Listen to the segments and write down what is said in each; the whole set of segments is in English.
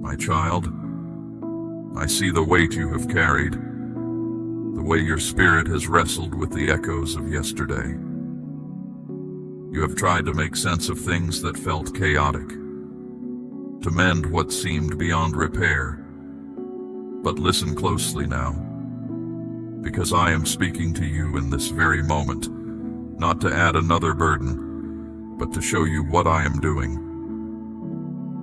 My child, I see the weight you have carried, the way your spirit has wrestled with the echoes of yesterday. You have tried to make sense of things that felt chaotic, to mend what seemed beyond repair. But listen closely now, because I am speaking to you in this very moment, not to add another burden, but to show you what I am doing.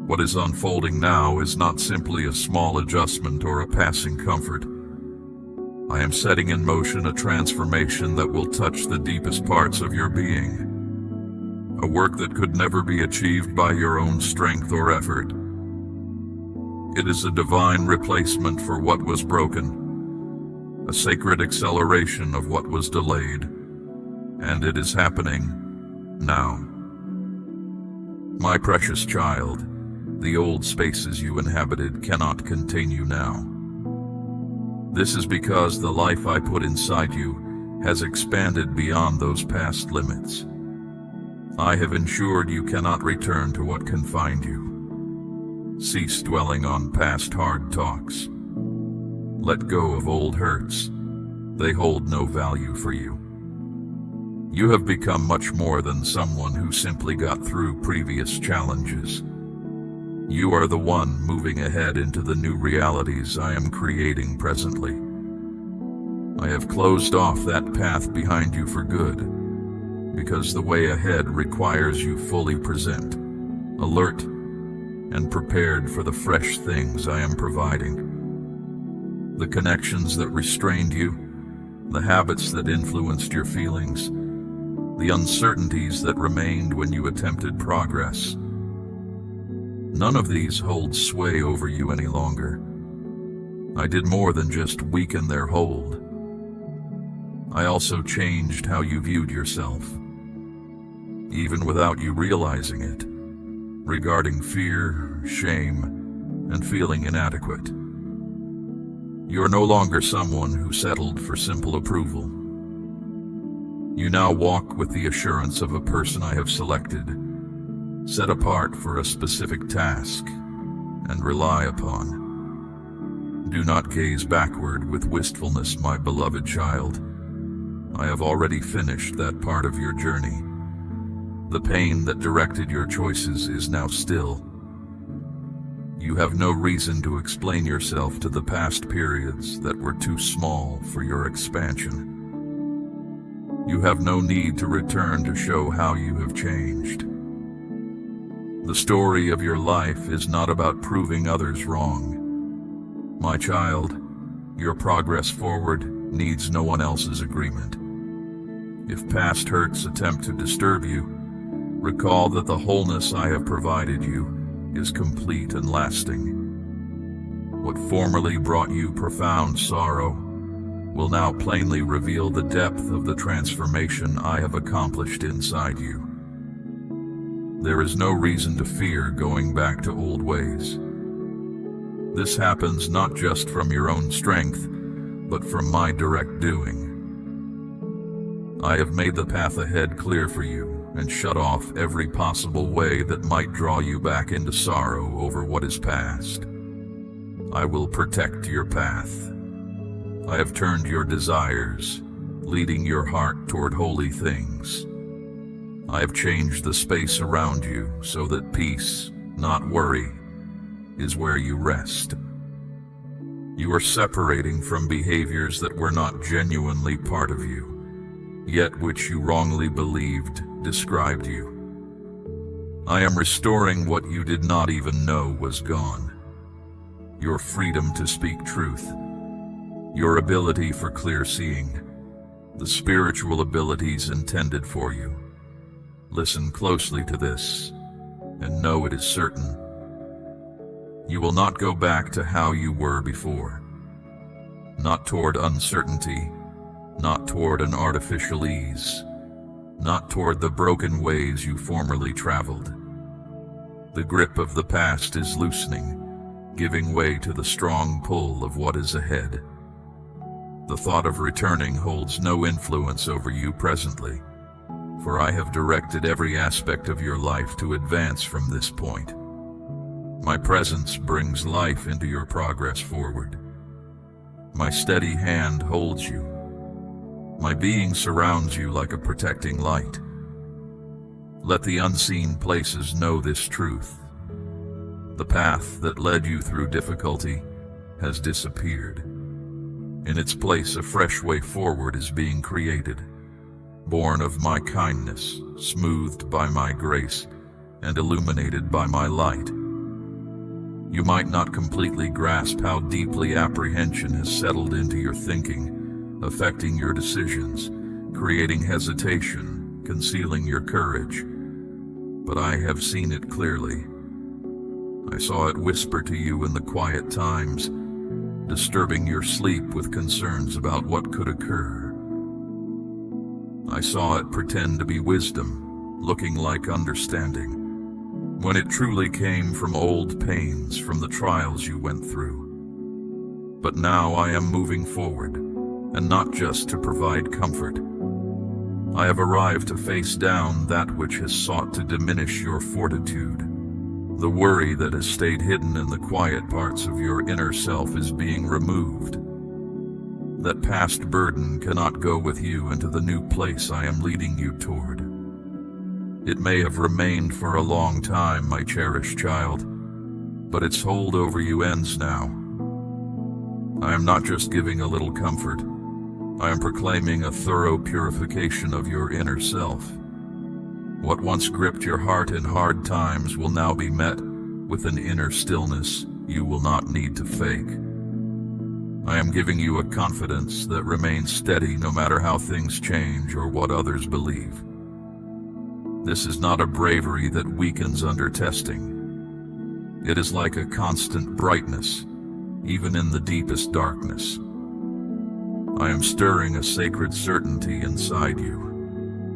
What is unfolding now is not simply a small adjustment or a passing comfort. I am setting in motion a transformation that will touch the deepest parts of your being, a work that could never be achieved by your own strength or effort. It is a divine replacement for what was broken, a sacred acceleration of what was delayed, and it is happening now. My precious child, the old spaces you inhabited cannot contain you now. This is because the life I put inside you has expanded beyond those past limits. I have ensured you cannot return to what confined you. Cease dwelling on past hard talks. Let go of old hurts. They hold no value for you. You have become much more than someone who simply got through previous challenges. You are the one moving ahead into the new realities I am creating presently. I have closed off that path behind you for good, because the way ahead requires you fully present, alert, and prepared for the fresh things I am providing. The connections that restrained you, the habits that influenced your feelings, the uncertainties that remained when you attempted progress. None of these hold sway over you any longer. I did more than just weaken their hold. I also changed how you viewed yourself, even without you realizing it, regarding fear, shame, and feeling inadequate. You are no longer someone who settled for simple approval. You now walk with the assurance of a person I have selected, set apart for a specific task, and rely upon. Do not gaze backward with wistfulness, my beloved child. I have already finished that part of your journey. The pain that directed your choices is now still. You have no reason to explain yourself to the past periods that were too small for your expansion. You have no need to return to show how you have changed. The story of your life is not about proving others wrong. My child, your progress forward needs no one else's agreement. If past hurts attempt to disturb you, recall that the wholeness I have provided you is complete and lasting. What formerly brought you profound sorrow will now plainly reveal the depth of the transformation I have accomplished inside you. There is no reason to fear going back to old ways. This happens not just from your own strength, but from my direct doing. I have made the path ahead clear for you and shut off every possible way that might draw you back into sorrow over what is past. I will protect your path. I have turned your desires, leading your heart toward holy things. I have changed the space around you so that peace, not worry, is where you rest. You are separating from behaviors that were not genuinely part of you, yet which you wrongly believed described you. I am restoring what you did not even know was gone. Your freedom to speak truth, your ability for clear seeing, the spiritual abilities intended for you. Listen closely to this, and know it is certain. You will not go back to how you were before. Not toward uncertainty, not toward an artificial ease, not toward the broken ways you formerly traveled. The grip of the past is loosening, giving way to the strong pull of what is ahead. The thought of returning holds no influence over you presently, for I have directed every aspect of your life to advance from this point. My presence brings life into your progress forward. My steady hand holds you. My being surrounds you like a protecting light. Let the unseen places know this truth. The path that led you through difficulty has disappeared. In its place, a fresh way forward is being created, born of my kindness, smoothed by my grace, and illuminated by my light. You might not completely grasp how deeply apprehension has settled into your thinking, affecting your decisions, creating hesitation, concealing your courage. But I have seen it clearly. I saw it whisper to you in the quiet times, disturbing your sleep with concerns about what could occur. I saw it pretend to be wisdom, looking like understanding, when it truly came from old pains from the trials you went through. But now I am moving forward, and not just to provide comfort. I have arrived to face down that which has sought to diminish your fortitude. The worry that has stayed hidden in the quiet parts of your inner self is being removed. That past burden cannot go with you into the new place I am leading you toward. It may have remained for a long time, my cherished child, but its hold over you ends now. I am not just giving a little comfort. I am proclaiming a thorough purification of your inner self. What once gripped your heart in hard times will now be met with an inner stillness you will not need to fake. I am giving you a confidence that remains steady no matter how things change or what others believe. This is not a bravery that weakens under testing. It is like a constant brightness, even in the deepest darkness. I am stirring a sacred certainty inside you,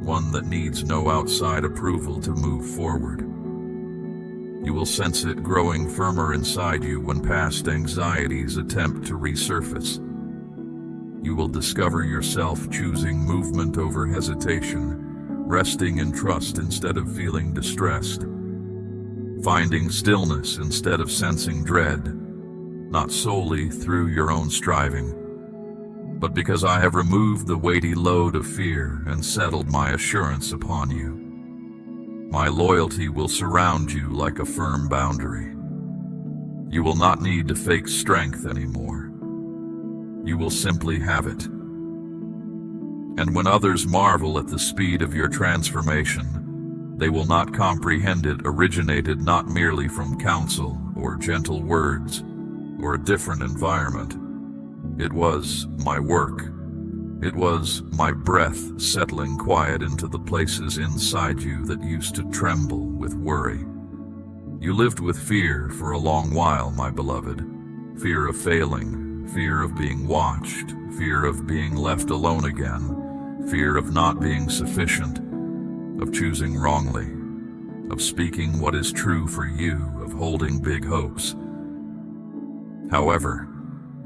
one that needs no outside approval to move forward. You will sense it growing firmer inside you when past anxieties attempt to resurface. You will discover yourself choosing movement over hesitation, resting in trust instead of feeling distressed, finding stillness instead of sensing dread, not solely through your own striving, but because I have removed the weighty load of fear and settled my assurance upon you. My loyalty will surround you like a firm boundary. You will not need to fake strength anymore. You will simply have it. And when others marvel at the speed of your transformation, they will not comprehend it originated not merely from counsel or gentle words or a different environment. It was my work. It was my breath settling quiet into the places inside you that used to tremble with worry. You lived with fear for a long while, my beloved. Fear of failing, fear of being watched, fear of being left alone again, fear of not being sufficient, of choosing wrongly, of speaking what is true for you, of holding big hopes. However,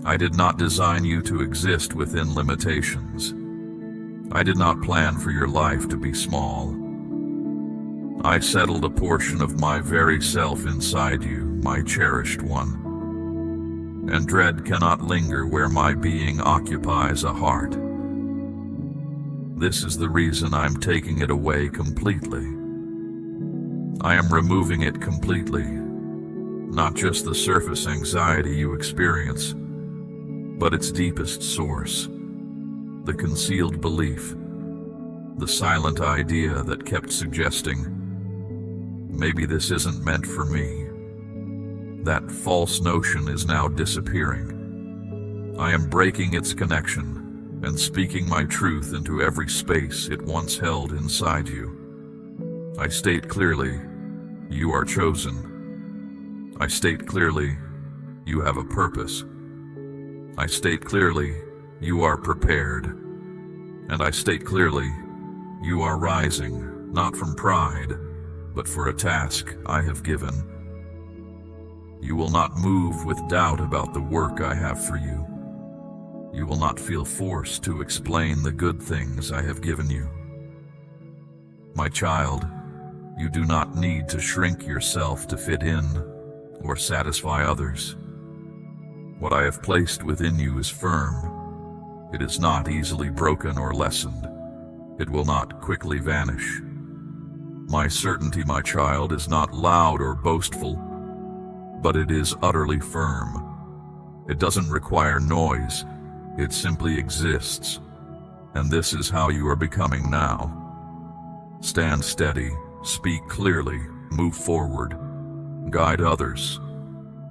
I did not design you to exist within limitations. I did not plan for your life to be small. I settled a portion of my very self inside you, my cherished one. And dread cannot linger where my being occupies a heart. This is the reason I'm taking it away completely. I am removing it completely, not just the surface anxiety you experience, but its deepest source, the concealed belief, the silent idea that kept suggesting, maybe this isn't meant for me. That false notion is now disappearing. I am breaking its connection and speaking my truth into every space it once held inside you. I state clearly, you are chosen. I state clearly, you have a purpose. I state clearly, you are prepared. And I state clearly, you are rising, not from pride, but for a task I have given. You will not move with doubt about the work I have for you. You will not feel forced to explain the good things I have given you. My child, you do not need to shrink yourself to fit in. or satisfy others. What I have placed within you is firm. It is not easily broken or lessened. It will not quickly vanish. My certainty, my child, is not loud or boastful, but it is utterly firm. It doesn't require noise. It simply exists. And this is how you are becoming now. Stand steady, speak clearly, move forward, guide others,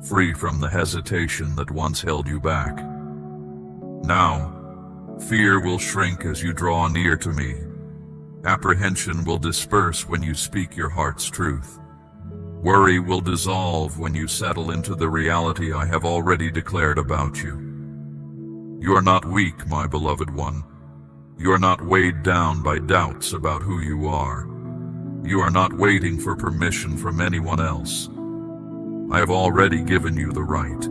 free from the hesitation that once held you back. Now, fear will shrink as you draw near to me. Apprehension will disperse when you speak your heart's truth. Worry will dissolve when you settle into the reality I have already declared about you. You are not weak, my beloved one. You are not weighed down by doubts about who you are. You are not waiting for permission from anyone else. I have already given you the right.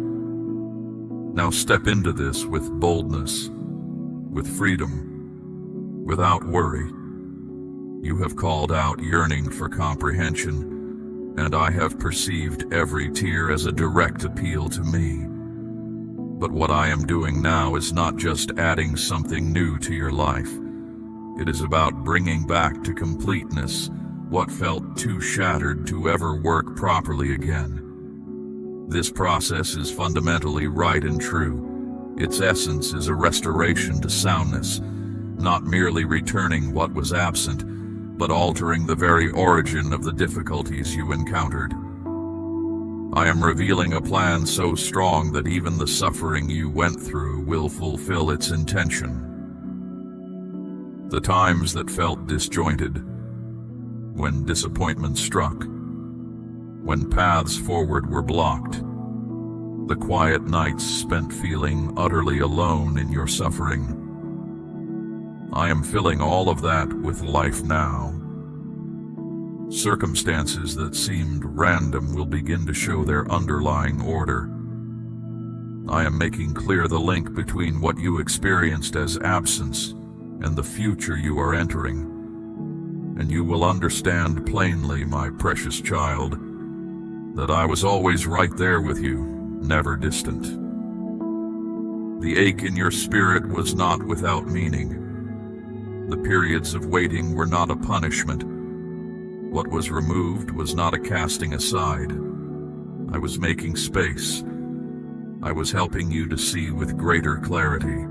Now step into this with boldness, with freedom, without worry. You have called out yearning for comprehension, and I have perceived every tear as a direct appeal to me. But what I am doing now is not just adding something new to your life. It is about bringing back to completeness what felt too shattered to ever work properly again. This process is fundamentally right and true. Its essence is a restoration to soundness, not merely returning what was absent, but altering the very origin of the difficulties you encountered. I am revealing a plan so strong that even the suffering you went through will fulfill its intention. The times that felt disjointed, when disappointment struck, when paths forward were blocked, the quiet nights spent feeling utterly alone in your suffering. I am filling all of that with life now. Circumstances that seemed random will begin to show their underlying order. I am making clear the link between what you experienced as absence and the future you are entering. And you will understand plainly, my precious child, that I was always right there with you, never distant. The ache in your spirit was not without meaning. The periods of waiting were not a punishment. What was removed was not a casting aside. I was making space. I was helping you to see with greater clarity.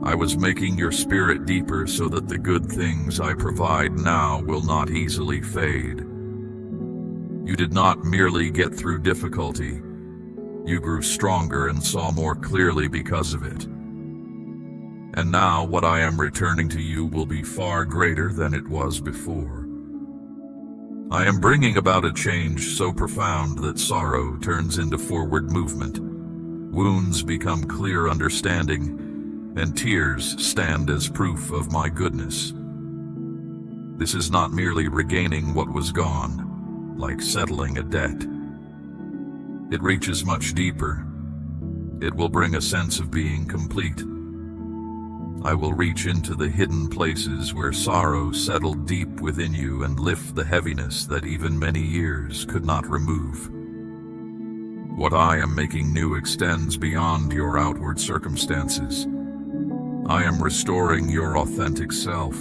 I was making your spirit deeper so that the good things I provide now will not easily fade. You did not merely get through difficulty. You grew stronger and saw more clearly because of it. And now what I am returning to you will be far greater than it was before. I am bringing about a change so profound that sorrow turns into forward movement. Wounds become clear understanding, and tears stand as proof of my goodness. This is not merely regaining what was gone, like settling a debt. It reaches much deeper. It will bring a sense of being complete. I will reach into the hidden places where sorrow settled deep within you and lift the heaviness that even many years could not remove. What I am making new extends beyond your outward circumstances. I am restoring your authentic self,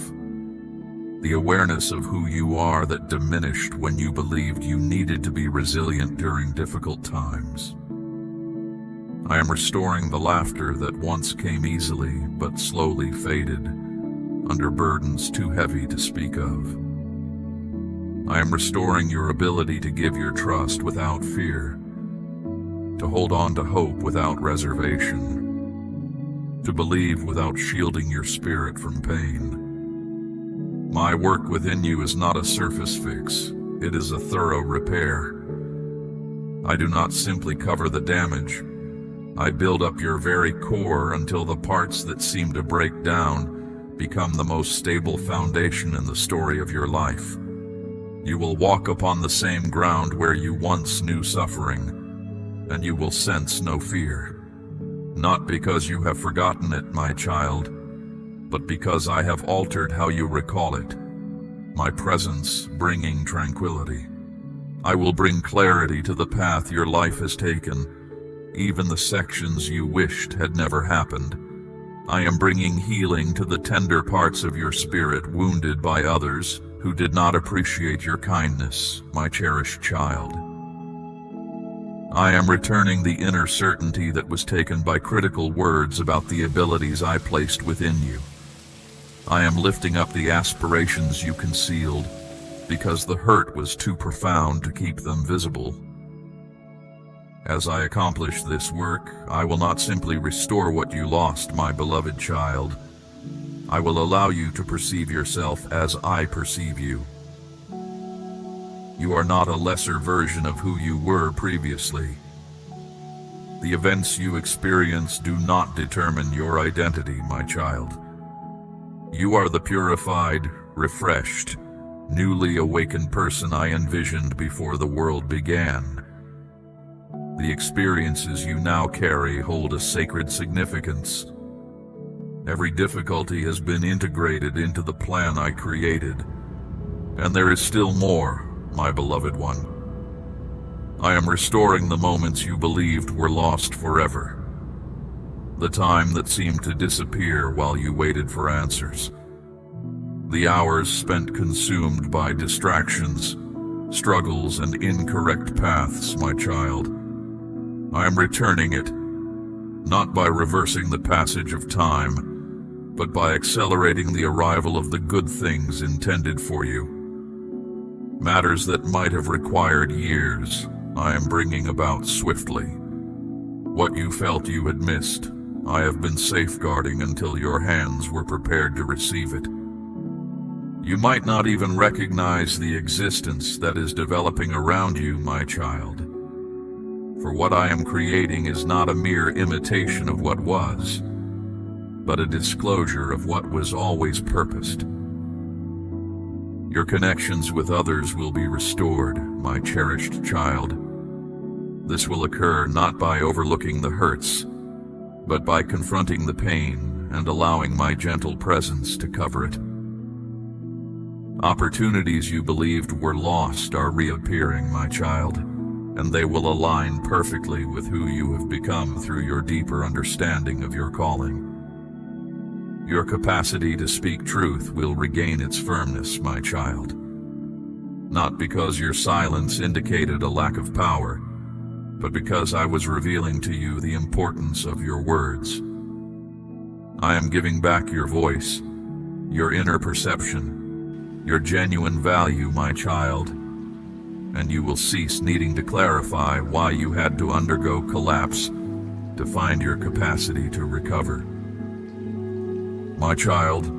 the awareness of who you are that diminished when you believed you needed to be resilient during difficult times. I am restoring the laughter that once came easily but slowly faded under burdens too heavy to speak of. I am restoring your ability to give your trust without fear, to hold on to hope without reservation, to believe without shielding your spirit from pain. My work within you is not a surface fix, it is a thorough repair. I do not simply cover the damage. I build up your very core until the parts that seem to break down become the most stable foundation in the story of your life. You will walk upon the same ground where you once knew suffering, and you will sense no fear. Not because you have forgotten it, my child, but because I have altered how you recall it. My presence bringing tranquility. I will bring clarity to the path your life has taken, even the sections you wished had never happened. I am bringing healing to the tender parts of your spirit wounded by others who did not appreciate your kindness, my cherished child. I am returning the inner certainty that was taken by critical words about the abilities I placed within you. I am lifting up the aspirations you concealed, because the hurt was too profound to keep them visible. As I accomplish this work, I will not simply restore what you lost, my beloved child. I will allow you to perceive yourself as I perceive you. You are not a lesser version of who you were previously. The events you experience do not determine your identity, my child. You are the purified, refreshed, newly awakened person I envisioned before the world began. The experiences you now carry hold a sacred significance. Every difficulty has been integrated into the plan I created, and there is still more, my beloved one. I am restoring the moments you believed were lost forever, the time that seemed to disappear while you waited for answers, the hours spent consumed by distractions, struggles, and incorrect paths, my child. I am returning it, not by reversing the passage of time, but by accelerating the arrival of the good things intended for you. Matters that might have required years, I am bringing about swiftly. What you felt you had missed, I have been safeguarding until your hands were prepared to receive it. You might not even recognize the existence that is developing around you, my child. For what I am creating is not a mere imitation of what was, but a disclosure of what was always purposed. Your connections with others will be restored, my cherished child. This will occur not by overlooking the hurts, but by confronting the pain and allowing my gentle presence to cover it. Opportunities you believed were lost are reappearing, my child, and they will align perfectly with who you have become through your deeper understanding of your calling. Your capacity to speak truth will regain its firmness, my child. Not because your silence indicated a lack of power, but because I was revealing to you the importance of your words. I am giving back your voice, your inner perception, your genuine value, my child, and you will cease needing to clarify why you had to undergo collapse to find your capacity to recover. My child,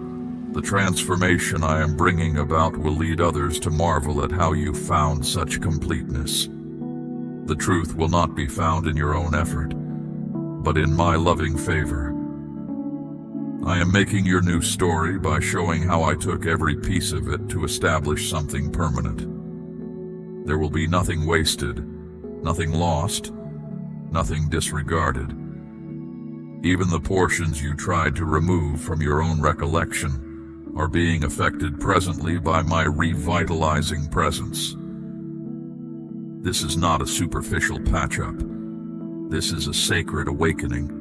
the transformation I am bringing about will lead others to marvel at how you found such completeness. The truth will not be found in your own effort, but in my loving favor. I am making your new story by showing how I took every piece of it to establish something permanent. There will be nothing wasted, nothing lost, nothing disregarded. Even the portions you tried to remove from your own recollection are being affected presently by my revitalizing presence. This is not a superficial patch-up. This is a sacred awakening.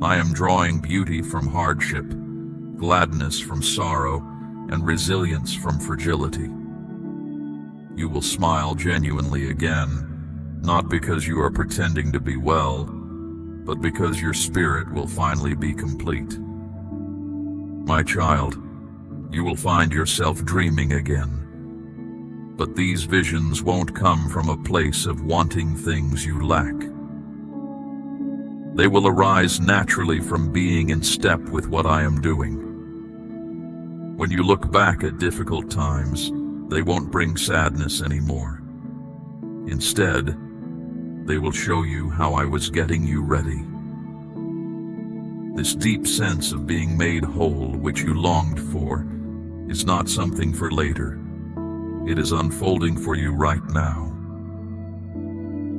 I am drawing beauty from hardship, gladness from sorrow, and resilience from fragility. You will smile genuinely again, not because you are pretending to be well, but because your spirit will finally be complete. My child, you will find yourself dreaming again. But these visions won't come from a place of wanting things you lack. They will arise naturally from being in step with what I am doing. When you look back at difficult times, they won't bring sadness anymore. Instead, they will show you how I was getting you ready. This deep sense of being made whole, which you longed for, is not something for later. It is unfolding for you right now.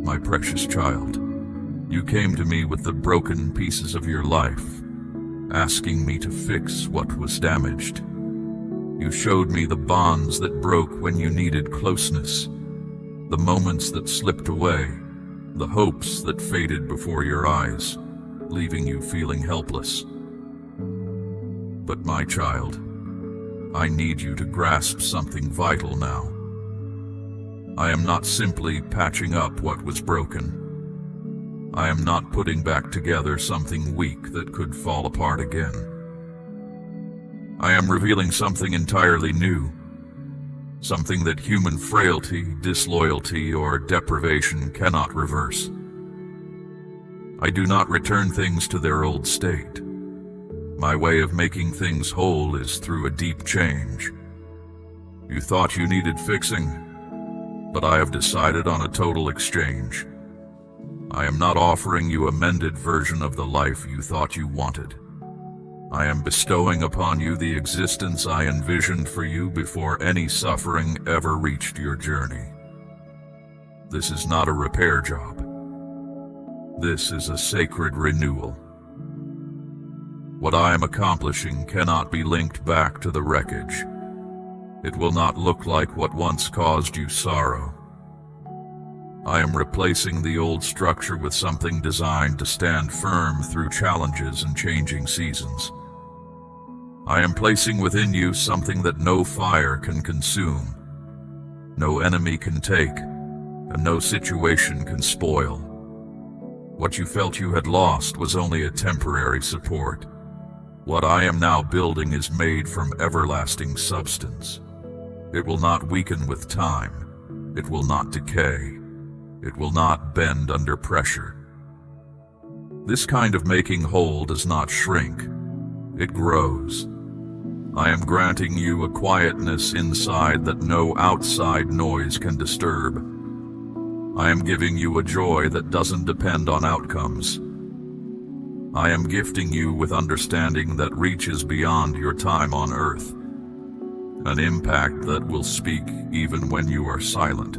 My precious child, you came to me with the broken pieces of your life, asking me to fix what was damaged. You showed me the bonds that broke when you needed closeness, the moments that slipped away, the hopes that faded before your eyes, leaving you feeling helpless. But my child, I need you to grasp something vital now. I am not simply patching up what was broken. I am not putting back together something weak that could fall apart again. I am revealing something entirely new, something that human frailty, disloyalty, or deprivation cannot reverse. I do not return things to their old state. My way of making things whole is through a deep change. You thought you needed fixing, but I have decided on a total exchange. I am not offering you a mended version of the life you thought you wanted. I am bestowing upon you the existence I envisioned for you before any suffering ever reached your journey. This is not a repair job. This is a sacred renewal. What I am accomplishing cannot be linked back to the wreckage. It will not look like what once caused you sorrow. I am replacing the old structure with something designed to stand firm through challenges and changing seasons. I am placing within you something that no fire can consume, no enemy can take, and no situation can spoil. What you felt you had lost was only a temporary support. What I am now building is made from everlasting substance. It will not weaken with time. It will not decay. It will not bend under pressure. This kind of making whole does not shrink. It grows. I am granting you a quietness inside that no outside noise can disturb. I am giving you a joy that doesn't depend on outcomes. I am gifting you with understanding that reaches beyond your time on earth, an impact that will speak even when you are silent.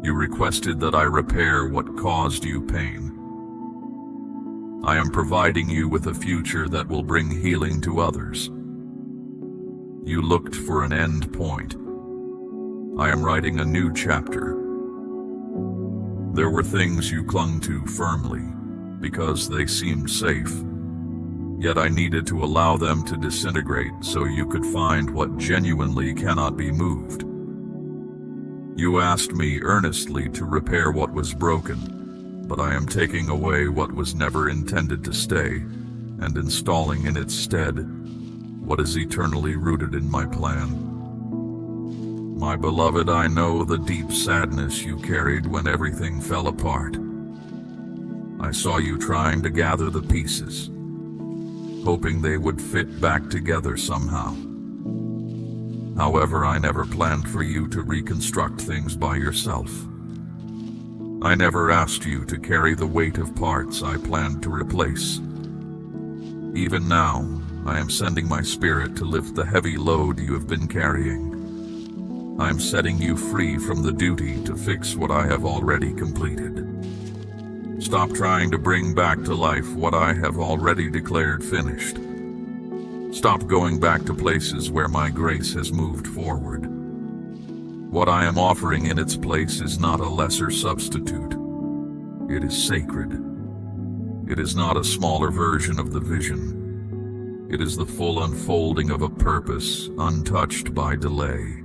You requested that I repair what caused you pain. I am providing you with a future that will bring healing to others. You looked for an end point. I am writing a new chapter. There were things you clung to firmly because they seemed safe, yet I needed to allow them to disintegrate so you could find what genuinely cannot be moved. You asked me earnestly to repair what was broken, but I am taking away what was never intended to stay and installing in its stead what is eternally rooted in my plan. My beloved, I know the deep sadness you carried when everything fell apart. I saw you trying to gather the pieces, hoping they would fit back together somehow. However, I never planned for you to reconstruct things by yourself. I never asked you to carry the weight of parts I planned to replace. Even now, I am sending my spirit to lift the heavy load you have been carrying. I am setting you free from the duty to fix what I have already completed. Stop trying to bring back to life what I have already declared finished. Stop going back to places where my grace has moved forward. What I am offering in its place is not a lesser substitute. It is sacred. It is not a smaller version of the vision. It is the full unfolding of a purpose untouched by delay.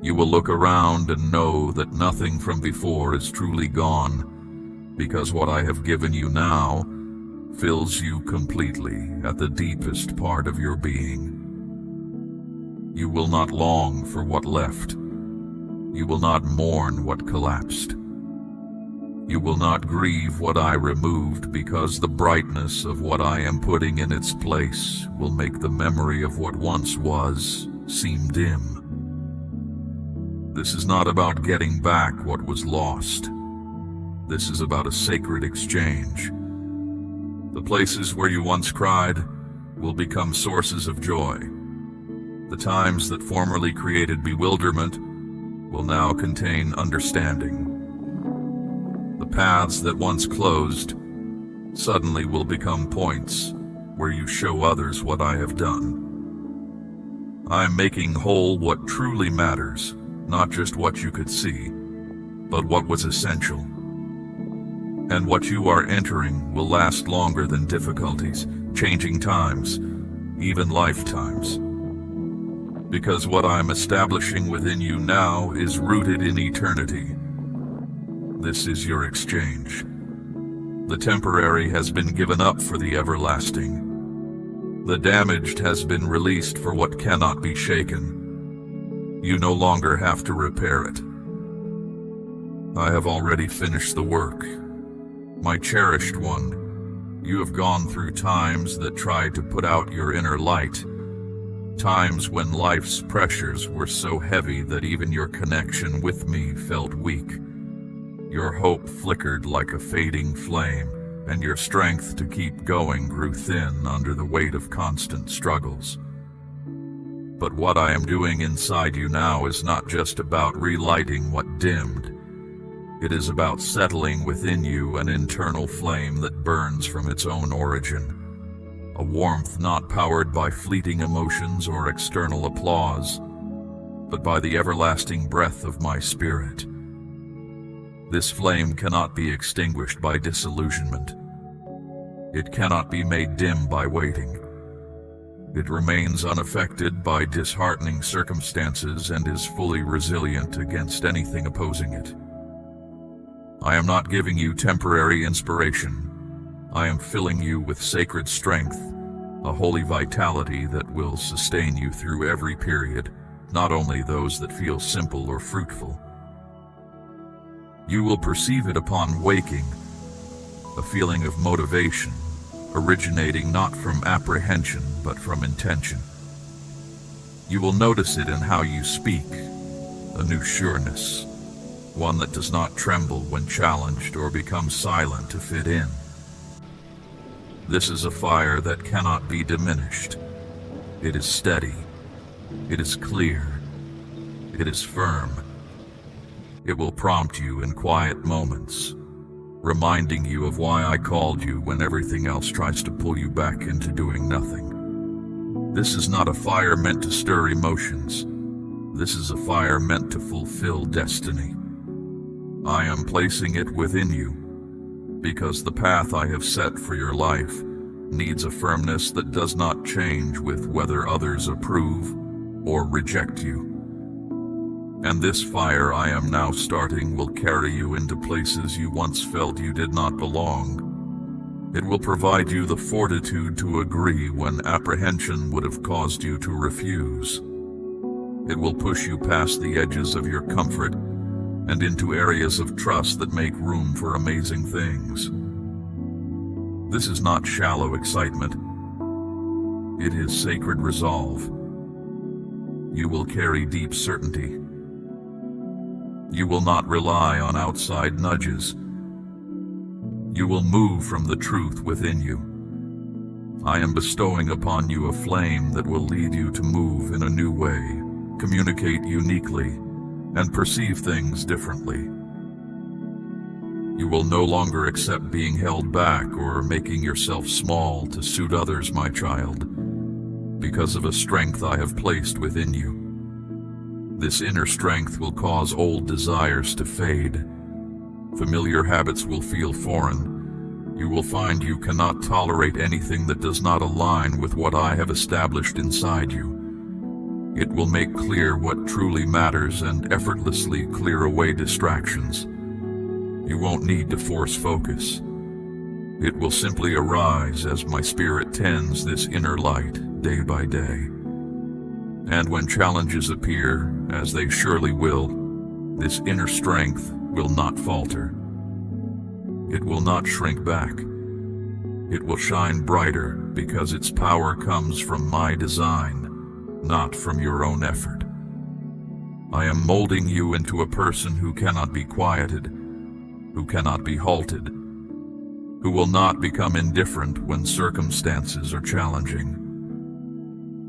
You will look around and know that nothing from before is truly gone, because what I have given you now fills you completely at the deepest part of your being. You will not long for what left. You will not mourn what collapsed. You will not grieve what I removed, because the brightness of what I am putting in its place will make the memory of what once was seem dim. This is not about getting back what was lost. This is about a sacred exchange. The places where you once cried will become sources of joy. The times that formerly created bewilderment will now contain understanding. The paths that once closed suddenly will become points where you show others what I have done. I'm making whole what truly matters, not just what you could see, but what was essential. And what you are entering will last longer than difficulties, changing times, even lifetimes. Because what I'm establishing within you now is rooted in eternity. This is your exchange. The temporary has been given up for the everlasting. The damaged has been released for what cannot be shaken. You no longer have to repair it. I have already finished the work. My cherished one, you have gone through times that tried to put out your inner light. Times when life's pressures were so heavy that even your connection with me felt weak. Your hope flickered like a fading flame, and your strength to keep going grew thin under the weight of constant struggles. But what I am doing inside you now is not just about relighting what dimmed. It is about settling within you an internal flame that burns from its own origin. A warmth not powered by fleeting emotions or external applause, but by the everlasting breath of my spirit. This flame cannot be extinguished by disillusionment. It cannot be made dim by waiting. It remains unaffected by disheartening circumstances and is fully resilient against anything opposing it. I am not giving you temporary inspiration. I am filling you with sacred strength, a holy vitality that will sustain you through every period, not only those that feel simple or fruitful. You will perceive it upon waking, a feeling of motivation, originating not from apprehension but from intention. You will notice it in how you speak, a new sureness, one that does not tremble when challenged or become silent to fit in. This is a fire that cannot be diminished. It is steady. It is clear. It is firm. It will prompt you in quiet moments, reminding you of why I called you when everything else tries to pull you back into doing nothing. This is not a fire meant to stir emotions. This is a fire meant to fulfill destiny. I am placing it within you, because the path I have set for your life needs a firmness that does not change with whether others approve or reject you. And this fire I am now starting will carry you into places you once felt you did not belong. It will provide you the fortitude to agree when apprehension would have caused you to refuse. It will push you past the edges of your comfort and into areas of trust that make room for amazing things. This is not shallow excitement. It is sacred resolve. You will carry deep certainty. You will not rely on outside nudges. You will move from the truth within you. I am bestowing upon you a flame that will lead you to move in a new way, communicate uniquely, and perceive things differently. You will no longer accept being held back or making yourself small to suit others, my child, because of a strength I have placed within you. This inner strength will cause old desires to fade. Familiar habits will feel foreign. You will find you cannot tolerate anything that does not align with what I have established inside you. It will make clear what truly matters and effortlessly clear away distractions. You won't need to force focus. It will simply arise as my spirit tends this inner light day by day. And when challenges appear, as they surely will, this inner strength will not falter. It will not shrink back. It will shine brighter because its power comes from my design, not from your own effort. I am molding you into a person who cannot be quieted, who cannot be halted, who will not become indifferent when circumstances are challenging.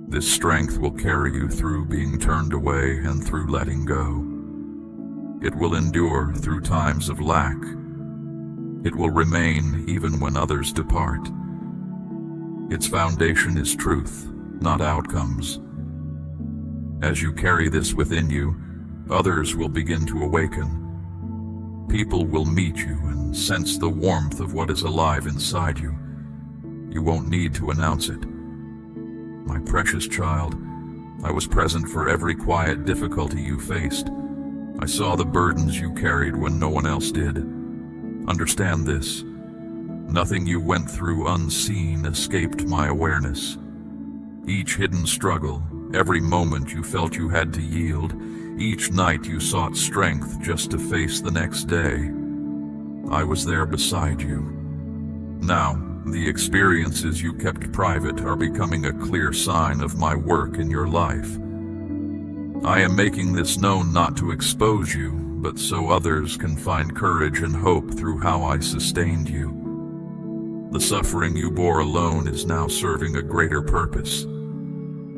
This strength will carry you through being turned away and through letting go. It will endure through times of lack. It will remain even when others depart. Its foundation is truth, not outcomes. As you carry this within you, others will begin to awaken. People will meet you and sense the warmth of what is alive inside you. You won't need to announce it. My precious child, I was present for every quiet difficulty you faced. I saw the burdens you carried when no one else did. Understand this. Nothing you went through unseen escaped my awareness. Each hidden struggle, every moment you felt you had to yield, each night you sought strength just to face the next day, I was there beside you. Now, the experiences you kept private are becoming a clear sign of my work in your life. I am making this known not to expose you, but so others can find courage and hope through how I sustained you. The suffering you bore alone is now serving a greater purpose.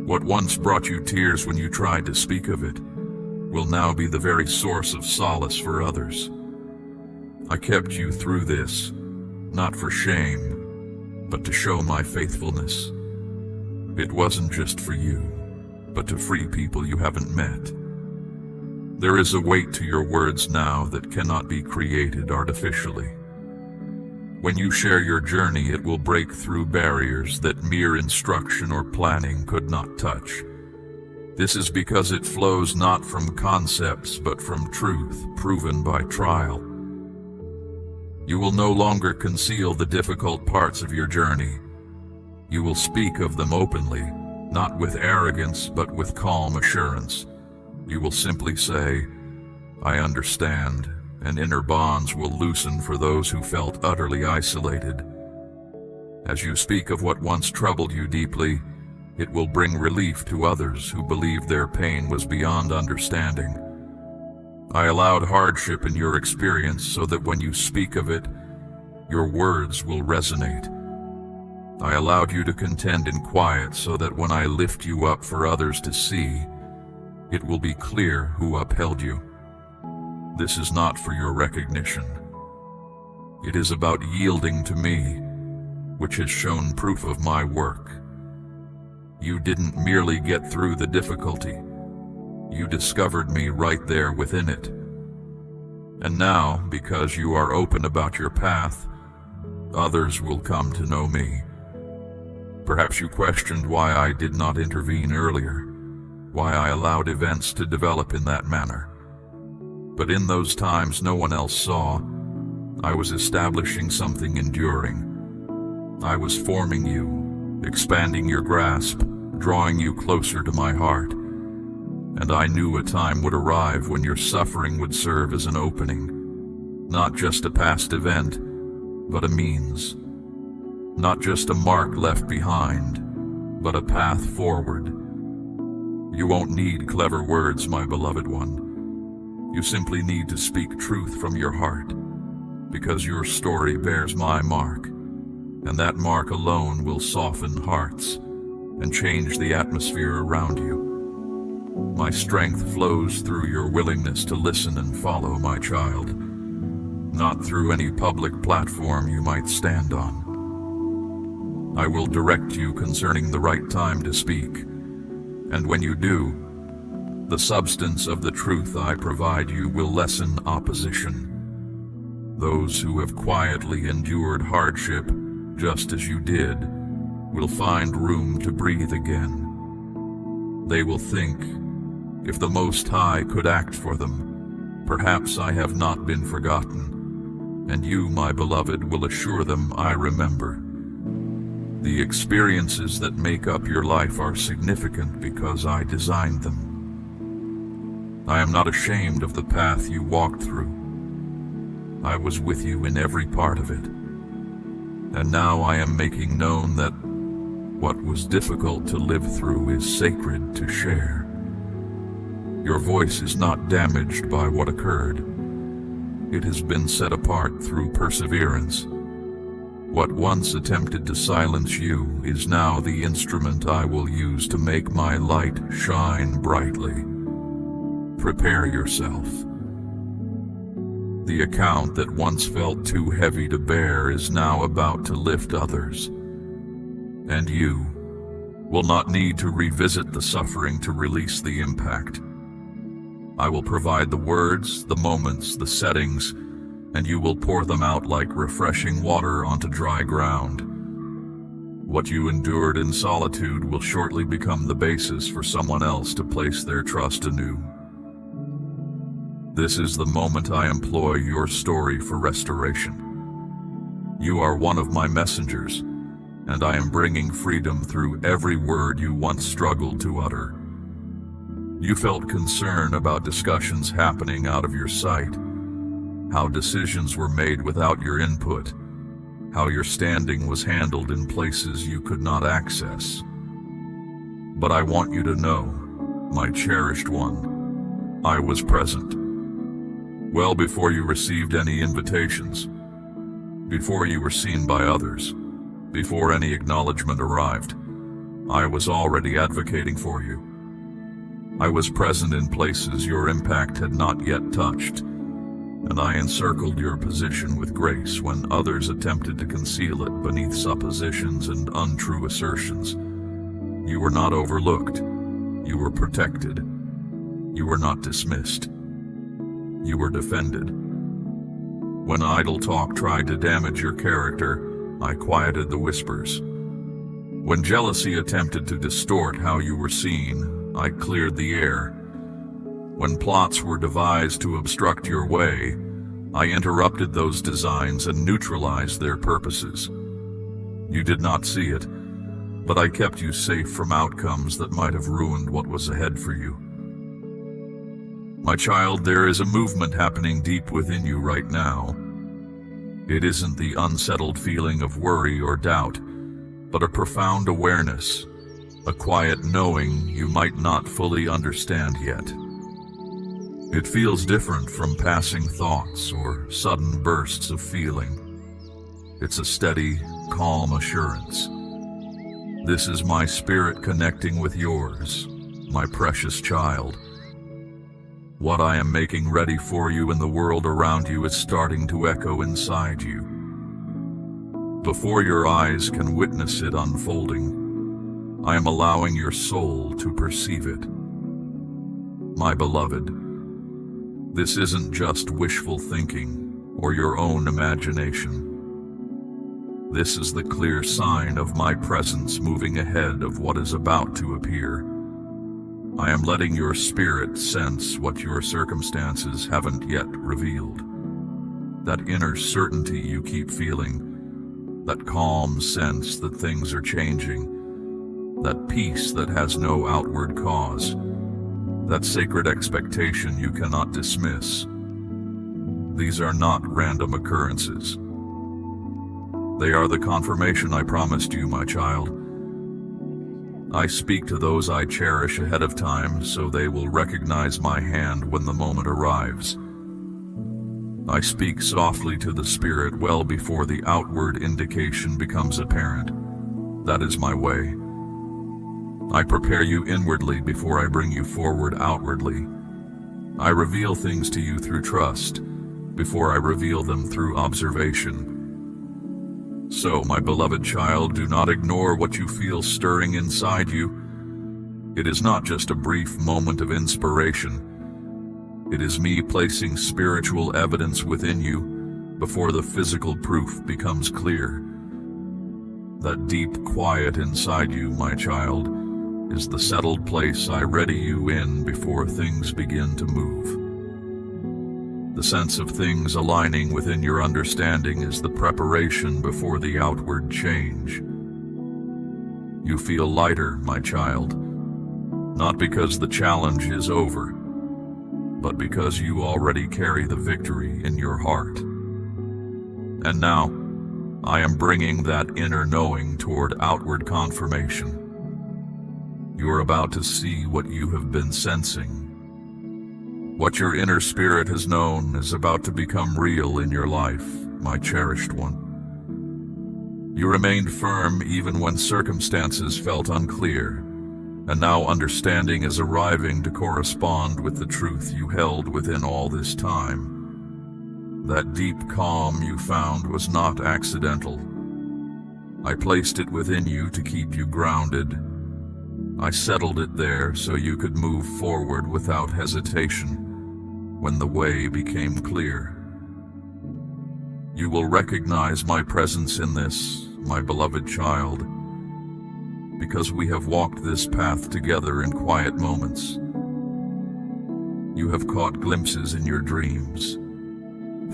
What once brought you tears when you tried to speak of it will now be the very source of solace for others. I kept you through this, not for shame, but to show my faithfulness. It wasn't just for you, but to free people you haven't met. There is a weight to your words now that cannot be created artificially. When you share your journey, it will break through barriers that mere instruction or planning could not touch. This is because it flows not from concepts, but from truth proven by trial. You will no longer conceal the difficult parts of your journey. You will speak of them openly, not with arrogance, but with calm assurance. You will simply say, "I understand," and inner bonds will loosen for those who felt utterly isolated. As you speak of what once troubled you deeply, it will bring relief to others who believed their pain was beyond understanding. I allowed hardship in your experience so that when you speak of it, your words will resonate. I allowed you to contend in quiet so that when I lift you up for others to see, it will be clear who upheld you. This is not for your recognition. It is about yielding to me, which has shown proof of my work. You didn't merely get through the difficulty. You discovered me right there within it. And now, because you are open about your path, others will come to know me. Perhaps you questioned why I did not intervene earlier, why I allowed events to develop in that manner. But in those times no one else saw, I was establishing something enduring. I was forming you, expanding your grasp, drawing you closer to my heart. And I knew a time would arrive when your suffering would serve as an opening, not just a past event, but a means. Not just a mark left behind, but a path forward. You won't need clever words, my beloved one. You simply need to speak truth from your heart, because your story bears my mark, and that mark alone will soften hearts and change the atmosphere around you. My strength flows through your willingness to listen and follow, my child, not through any public platform you might stand on. I will direct you concerning the right time to speak, and when you do, the substance of the truth I provide you will lessen opposition. Those who have quietly endured hardship, just as you did, will find room to breathe again. They will think, if the Most High could act for them, perhaps I have not been forgotten, and you, my beloved, will assure them I remember. The experiences that make up your life are significant because I designed them. I am not ashamed of the path you walked through. I was with you in every part of it. And now I am making known that what was difficult to live through is sacred to share. Your voice is not damaged by what occurred. It has been set apart through perseverance. What once attempted to silence you is now the instrument I will use to make my light shine brightly. Prepare yourself. The account that once felt too heavy to bear is now about to lift others. And you, will not need to revisit the suffering to release the impact. I will provide the words, the moments, the settings, and you will pour them out like refreshing water onto dry ground. What you endured in solitude will shortly become the basis for someone else to place their trust anew. This is the moment I employ your story for restoration. You are one of my messengers, and I am bringing freedom through every word you once struggled to utter. You felt concern about discussions happening out of your sight, how decisions were made without your input, how your standing was handled in places you could not access. But I want you to know, my cherished one, I was present. Well before you received any invitations, before you were seen by others, before any acknowledgement arrived, I was already advocating for you. I was present in places your impact had not yet touched, and I encircled your position with grace when others attempted to conceal it beneath suppositions and untrue assertions. You were not overlooked. You were protected. You were not dismissed. You were defended. When idle talk tried to damage your character, I quieted the whispers. When jealousy attempted to distort how you were seen, I cleared the air. When plots were devised to obstruct your way, I interrupted those designs and neutralized their purposes. You did not see it, but I kept you safe from outcomes that might have ruined what was ahead for you. My child, there is a movement happening deep within you right now. It isn't the unsettled feeling of worry or doubt, but a profound awareness, a quiet knowing you might not fully understand yet. It feels different from passing thoughts or sudden bursts of feeling. It's a steady, calm assurance. This is my spirit connecting with yours, my precious child. What I am making ready for you in the world around you is starting to echo inside you. Before your eyes can witness it unfolding, I am allowing your soul to perceive it. My beloved, this isn't just wishful thinking or your own imagination. This is the clear sign of my presence moving ahead of what is about to appear. I am letting your spirit sense what your circumstances haven't yet revealed. That inner certainty you keep feeling, that calm sense that things are changing, that peace that has no outward cause, that sacred expectation you cannot dismiss. These are not random occurrences. They are the confirmation I promised you, my child. I speak to those I cherish ahead of time so they will recognize my hand when the moment arrives. I speak softly to the spirit well before the outward indication becomes apparent. That is my way. I prepare you inwardly before I bring you forward outwardly. I reveal things to you through trust before I reveal them through observation. So, my beloved child, do not ignore what you feel stirring inside you. It is not just a brief moment of inspiration. It is me placing spiritual evidence within you before the physical proof becomes clear. That deep quiet inside you, my child, is the settled place I ready you in before things begin to move. The sense of things aligning within your understanding is the preparation before the outward change. You feel lighter, my child, not because the challenge is over, but because you already carry the victory in your heart. And now, I am bringing that inner knowing toward outward confirmation. You are about to see what you have been sensing. What your inner spirit has known is about to become real in your life, my cherished one. You remained firm even when circumstances felt unclear, and now understanding is arriving to correspond with the truth you held within all this time. That deep calm you found was not accidental. I placed it within you to keep you grounded, I settled it there so you could move forward without hesitation when the way became clear. You will recognize my presence in this, my beloved child, because we have walked this path together in quiet moments. You have caught glimpses in your dreams,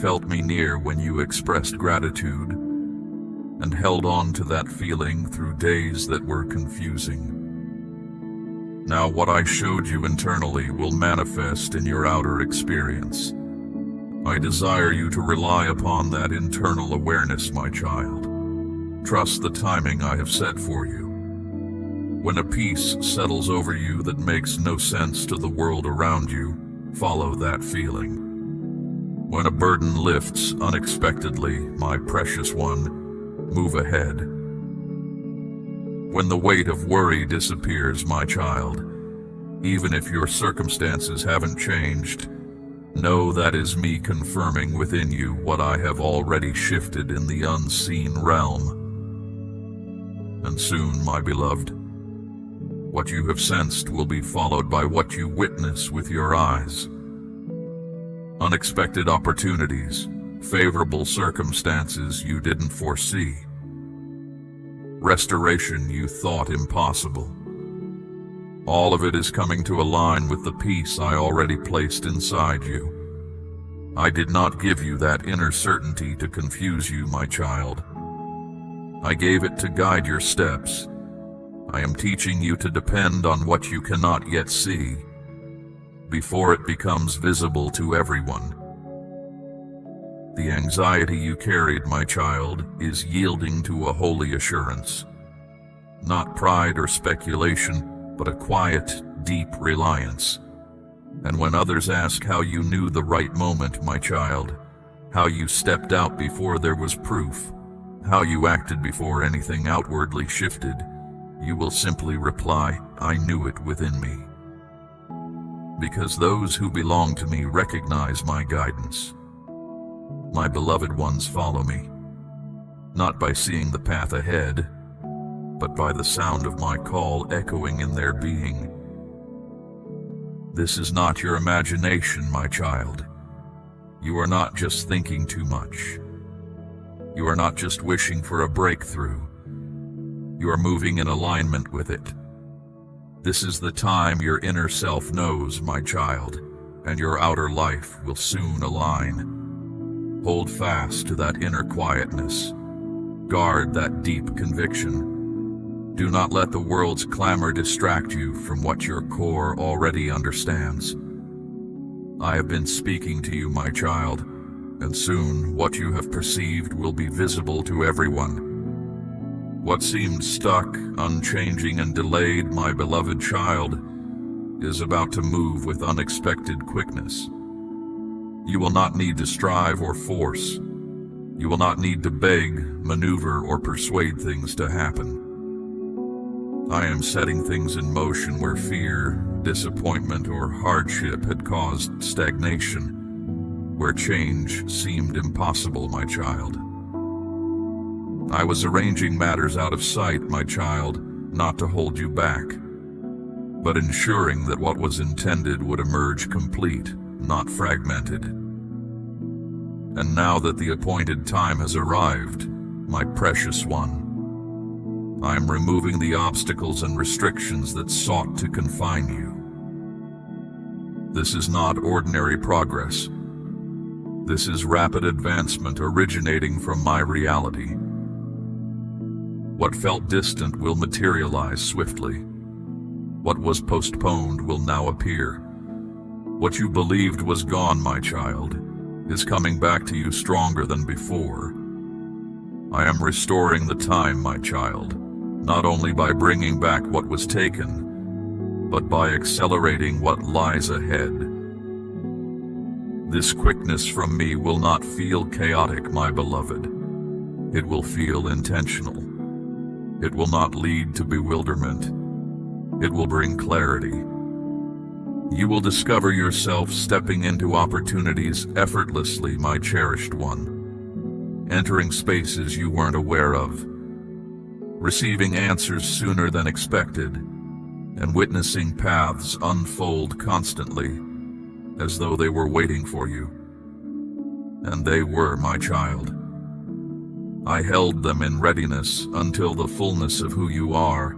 felt me near when you expressed gratitude, and held on to that feeling through days that were confusing. Now what I showed you internally will manifest in your outer experience. I desire you to rely upon that internal awareness, my child. Trust the timing I have set for you. When a peace settles over you that makes no sense to the world around you, follow that feeling. When a burden lifts unexpectedly, my precious one, move ahead. When the weight of worry disappears, my child, even if your circumstances haven't changed, know that is me confirming within you what I have already shifted in the unseen realm. And soon, my beloved, what you have sensed will be followed by what you witness with your eyes. Unexpected opportunities, favorable circumstances you didn't foresee, restoration you thought impossible. All of it is coming to align with the peace I already placed inside you. I did not give you that inner certainty to confuse you, my child. I gave it to guide your steps. I am teaching you to depend on what you cannot yet see, before it becomes visible to everyone. The anxiety you carried, my child, is yielding to a holy assurance. Not pride or speculation, but a quiet, deep reliance. And when others ask how you knew the right moment, my child, how you stepped out before there was proof, how you acted before anything outwardly shifted, you will simply reply, I knew it within me. Because those who belong to me recognize my guidance. My beloved ones follow me, not by seeing the path ahead, but by the sound of my call echoing in their being. This is not your imagination, my child. You are not just thinking too much. You are not just wishing for a breakthrough. You are moving in alignment with it. This is the time your inner self knows, my child, and your outer life will soon align. Hold fast to that inner quietness. Guard that deep conviction. Do not let the world's clamor distract you from what your core already understands. I have been speaking to you, my child, and soon what you have perceived will be visible to everyone. What seemed stuck, unchanging, and delayed, my beloved child, is about to move with unexpected quickness. You will not need to strive or force. You will not need to beg, maneuver, or persuade things to happen. I am setting things in motion where fear, disappointment, or hardship had caused stagnation, where change seemed impossible, my child. I was arranging matters out of sight, my child, not to hold you back, but ensuring that what was intended would emerge complete, not fragmented. And now that the appointed time has arrived, my precious one, I am removing the obstacles and restrictions that sought to confine you. This is not ordinary progress. This is rapid advancement originating from my reality. What felt distant will materialize swiftly. What was postponed will now appear. What you believed was gone, my child, is coming back to you stronger than before. I am restoring the time, my child, not only by bringing back what was taken, but by accelerating what lies ahead. This quickness from me will not feel chaotic, my beloved. It will feel intentional. It will not lead to bewilderment. It will bring clarity. You will discover yourself stepping into opportunities effortlessly, my cherished one, entering spaces you weren't aware of, receiving answers sooner than expected, and witnessing paths unfold constantly, as though they were waiting for you. And they were, my child. I held them in readiness until the fullness of who you are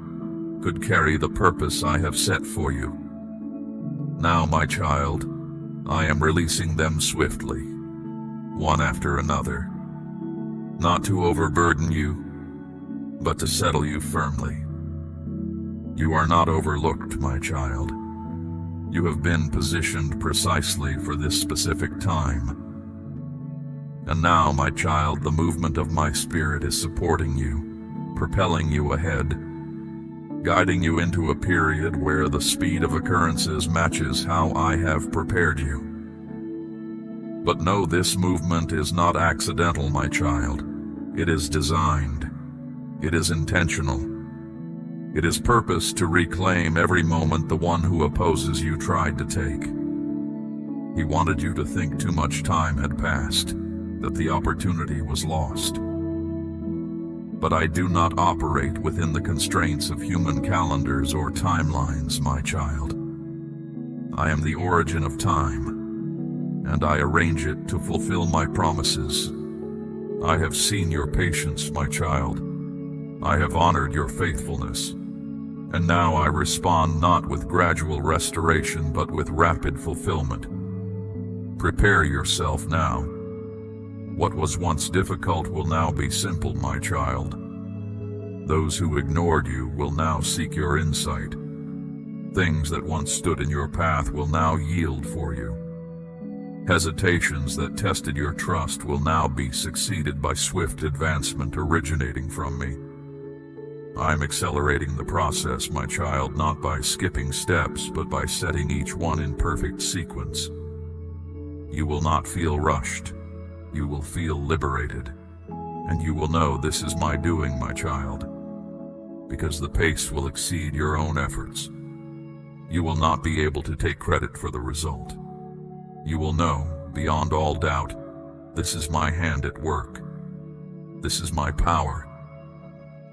could carry the purpose I have set for you. Now, my child, I am releasing them swiftly, one after another, not to overburden you, but to settle you firmly. You are not overlooked, my child. You have been positioned precisely for this specific time. And now, my child, the movement of my spirit is supporting you, propelling you ahead, guiding you into a period where the speed of occurrences matches how I have prepared you. But know this movement is not accidental, my child. It is designed. It is intentional. It is purposed to reclaim every moment the one who opposes you tried to take. He wanted you to think too much time had passed, that the opportunity was lost. But I do not operate within the constraints of human calendars or timelines, my child. I am the origin of time, and I arrange it to fulfill my promises. I have seen your patience, my child. I have honored your faithfulness. And now I respond not with gradual restoration, but with rapid fulfillment. Prepare yourself now. What was once difficult will now be simple, my child. Those who ignored you will now seek your insight. Things that once stood in your path will now yield for you. Hesitations that tested your trust will now be succeeded by swift advancement originating from me. I'm accelerating the process, my child, not by skipping steps, but by setting each one in perfect sequence. You will not feel rushed. You will feel liberated, and you will know this is my doing, my child, because the pace will exceed your own efforts. You will not be able to take credit for the result. You will know, beyond all doubt, this is my hand at work. This is my power.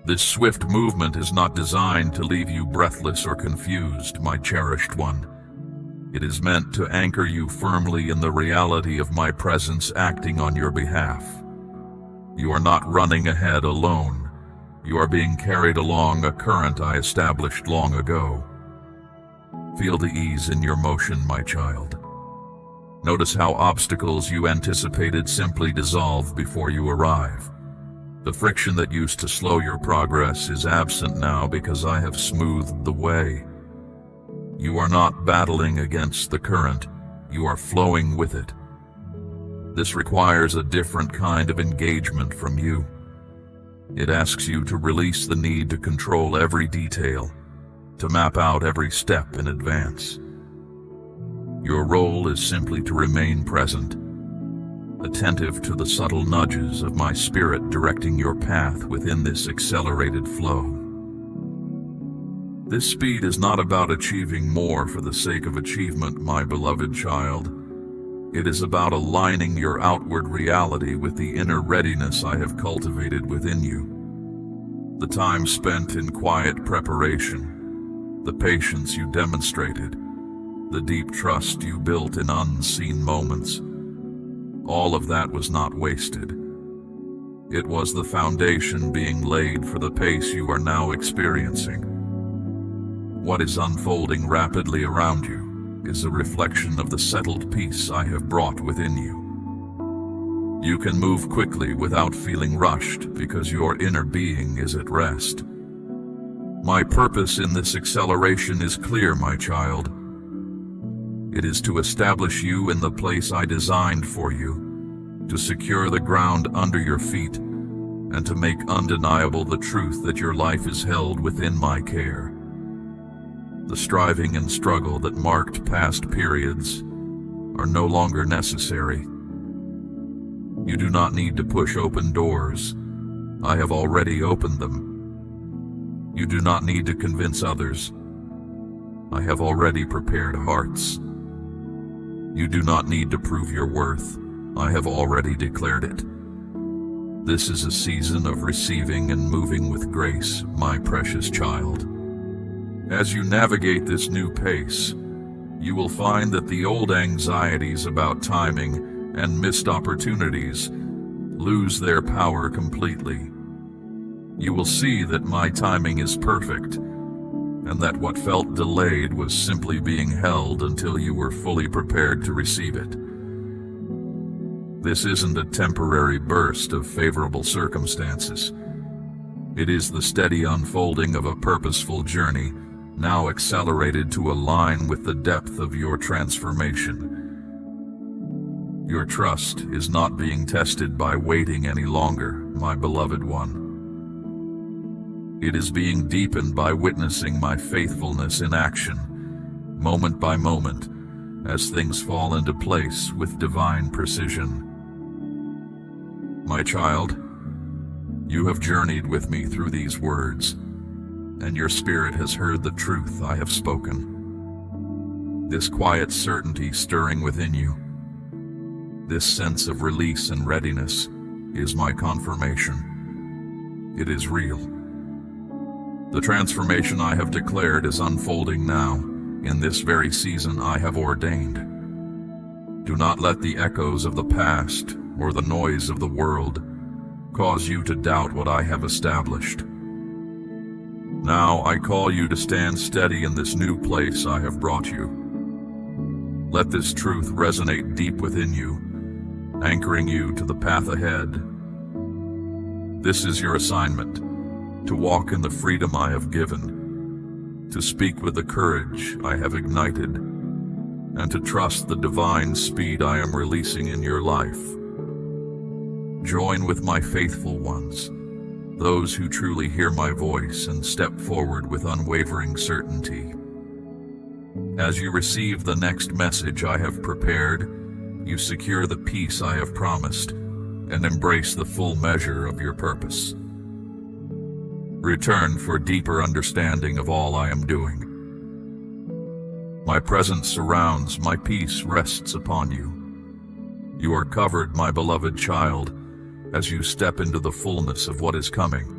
This swift movement is not designed to leave you breathless or confused, my cherished one. It is meant to anchor you firmly in the reality of my presence acting on your behalf. You are not running ahead alone. You are being carried along a current I established long ago. Feel the ease in your motion, my child. Notice how obstacles you anticipated simply dissolve before you arrive. The friction that used to slow your progress is absent now because I have smoothed the way. You are not battling against the current, you are flowing with it. This requires a different kind of engagement from you. It asks you to release the need to control every detail, to map out every step in advance. Your role is simply to remain present, attentive to the subtle nudges of my spirit directing your path within this accelerated flow. This speed is not about achieving more for the sake of achievement, my beloved child. It is about aligning your outward reality with the inner readiness I have cultivated within you. The time spent in quiet preparation, the patience you demonstrated, the deep trust you built in unseen moments, all of that was not wasted. It was the foundation being laid for the pace you are now experiencing. What is unfolding rapidly around you is a reflection of the settled peace I have brought within you. You can move quickly without feeling rushed because your inner being is at rest. My purpose in this acceleration is clear, my child. It is to establish you in the place I designed for you, to secure the ground under your feet, and to make undeniable the truth that your life is held within my care. The striving and struggle that marked past periods are no longer necessary. You do not need to push open doors. I have already opened them. You do not need to convince others. I have already prepared hearts. You do not need to prove your worth. I have already declared it. This is a season of receiving and moving with grace, my precious child. As you navigate this new pace, you will find that the old anxieties about timing and missed opportunities lose their power completely. You will see that my timing is perfect, and that what felt delayed was simply being held until you were fully prepared to receive it. This isn't a temporary burst of favorable circumstances. It is the steady unfolding of a purposeful journey, now accelerated to align with the depth of your transformation. Your trust is not being tested by waiting any longer, my beloved one. It is being deepened by witnessing my faithfulness in action, moment by moment, as things fall into place with divine precision. My child, you have journeyed with me through these words, and your spirit has heard the truth I have spoken. This quiet certainty stirring within you, this sense of release and readiness, is my confirmation. It is real. The transformation I have declared is unfolding now, in this very season I have ordained. Do not let the echoes of the past or the noise of the world cause you to doubt what I have established. Now I call you to stand steady in this new place I have brought you. Let this truth resonate deep within you, anchoring you to the path ahead. This is your assignment, to walk in the freedom I have given, to speak with the courage I have ignited, and to trust the divine speed I am releasing in your life. Join with my faithful ones, those who truly hear my voice and step forward with unwavering certainty. As you receive the next message I have prepared, you secure the peace I have promised and embrace the full measure of your purpose. Return for deeper understanding of all I am doing. My presence surrounds, my peace rests upon you. You are covered, my beloved child, as you step into the fullness of what is coming.